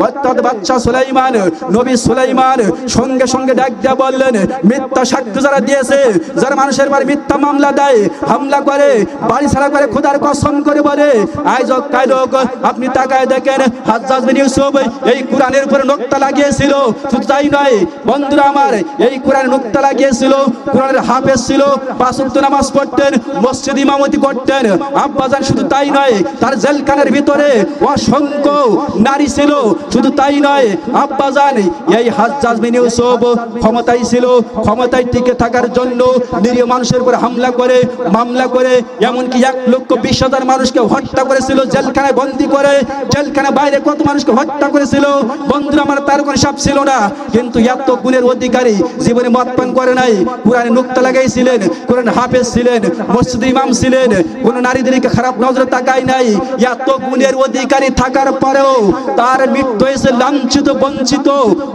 অর্থাৎ বাদশা সুলাইমান, নবী সুলাইমান সঙ্গে সঙ্গে ডাক দিয়ে বললেন, মিথ্যা সাক্ষ্য যারা দিয়েছে, যারা মানুষের বাড়ি মিথ্যা মামলা দেয়, হামলা করে, বাড়ি ছাড়া করে, খোদার কসম করে বলে, আইজক কায়দক আপনি তাকায় দেখেন হাজ্জাজ বিন ইউসুফ এই কোরআনের উপরে নোক্তা লাগিয়েছিল। শুধু তাই নয় বন্ধুরা আমার, এই কোরআন নোক্তা লাগিয়েছিল, কোরআনের হাফেজ ছিল, 5 ওয়াক্ত নামাজ পড়তেন, মসজিদ ইমামতি করতেন। আব্বাজান শুধু তাই নয়, তার জেলখানার ভিতরে অসংখ্য নারী ছিল। শুধু তাই নয় আব্বাজান, এই হাজ্জাজ বিন ইউসুফ ক্ষমতায় ছিল, ক্ষমতায় টিকে থাকার জন্য নিরীহ মানুষের উপর হামলা করে, মামলা করে, এমনকি 1,20,000 মানুষকে হত্যা করেছিল, জেলখানায় বন্দী করে, জেলখানা বাইরে কত মানুষকে হত্যা করেছিল বন্ধুরা আমার, তার কোনো হিসাব ছিল না। কিন্তু এত গুণের অধিকারী, জীবনে মদ পান করে নাই, কোরআনে নুক্তা লাগাইছিলেন, কোরআন হাফেজ ছিলেন, মসজিদ ইমাম ছিলেন, কোন নারীদেরকে খারাপ নজরে তাকায় নাই। এত গুণের অধিকারী থাকার পরেও তার মৃত্যু হয়েছে লাঞ্ছিত, বঞ্চিত,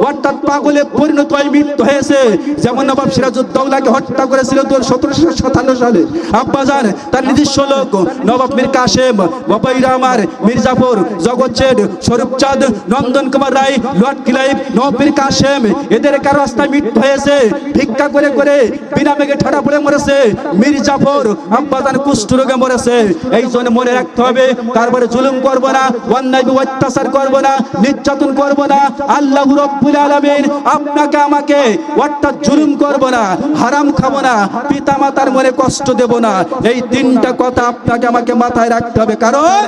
অর্থাৎ পাগলে পরিণত হয়ে মৃত্যু হয়েছে। যেমন নবাব সিরাজউদ্দৌলাকে হত্যা করেছিল 1757 সালে আব্বাজান, তার নিজস্ব লোক নবাব মীর কাসেম, বাবাইরা আমার, মির্জাফর, জগৎ শেঠ, স্বরূপ চাঁদ, নন্দন কুমার রায়, লর্ড ক্লাইভ, নবাব মীর কাসেম, এদের কারো রাস্তায় মৃত্যু হয়েছে। ভিক্ষা করে করে বিনা মেঘে ঠাড়া পড়ে মরেছে। মির্জাফর আব্বাজান কুষ্ঠ রোগে মরেছে। এই জন্য মনে রাখতে হবে, তারপরে জুলুম করবো না, অন্যায় অত্যাচার করবো না, নির্যাতন করবো না। আল্লাহ রাব্বুল আলামিন আপনাকে আমাকে অর্থাৎ জুলুম করবো না, হারাম খাবো না, পিতা মাতার মনে কষ্ট দেব না। এই 3টা কথা আপনাকে আমাকে মাথায় রাখতে হবে, কারণ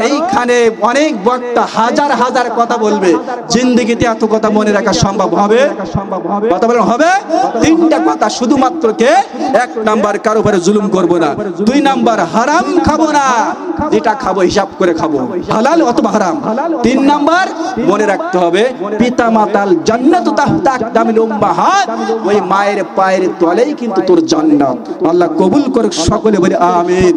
এইখানে অনেক বক্তা হাজার হাজার কথা বলবে, জিন্দেগিতে এত কথা মনে রাখা সম্ভব হবে? কথা বলেন হবে? 3টা কথা শুধুমাত্র কে, 1 নাম্বার কারো উপরে জুলুম করব না, 2 নাম্বার হারাম খাবো না, যেটা খাবো হিসাব করে খাবো, হালাল অথবা হারাম। 3 নাম্বার মনে রাখতে হবে, পিতা মাতাল জান্নাতু তাহতা আকদামিল উম্মাহাত, ওই মায়ের পায়ের তলেই কিন্তু তোর জান্নাত। আল্লাহ কবুল করুক, সকলে বলে আমিন।